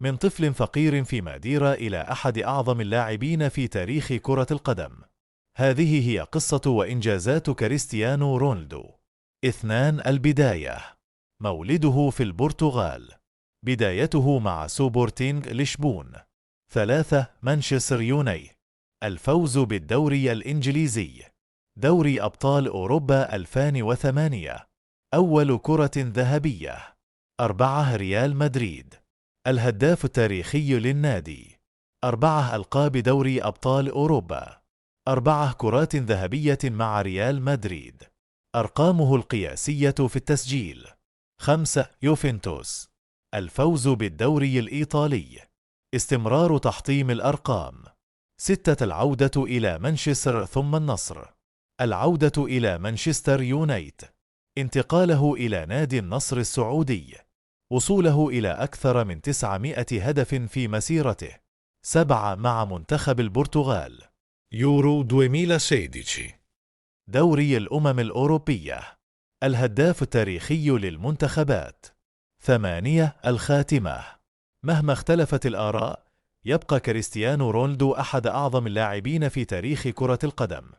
من طفل فقير في ماديرا إلى أحد أعظم اللاعبين في تاريخ كرة القدم. هذه هي قصة وإنجازات كريستيانو رونالدو. 2. البداية. مولده في البرتغال، بدايته مع سوبورتينغ لشبون. 3. مانشستر يونايتد، الفوز بالدوري الإنجليزي، دوري أبطال أوروبا 2008، أول كرة ذهبية. 4. ريال مدريد، الهداف التاريخي للنادي، 4 ألقاب دوري أبطال أوروبا، 4 كرات ذهبية مع ريال مدريد. أرقامه القياسية في التسجيل: 5 يوفنتوس، الفوز بالدوري الإيطالي، استمرار تحطيم الأرقام، 6 العودة إلى مانشستر ثم النصر، العودة إلى مانشستر يونايتد، انتقاله إلى نادي النصر السعودي، وصوله إلى أكثر من 900 هدف في مسيرته، 7 مع منتخب البرتغال، يورو 2016، دوري الأمم الأوروبية، الهداف التاريخي للمنتخبات. 8 الخاتمة. مهما اختلفت الآراء، يبقى كريستيانو رونالدو أحد أعظم اللاعبين في تاريخ كرة القدم.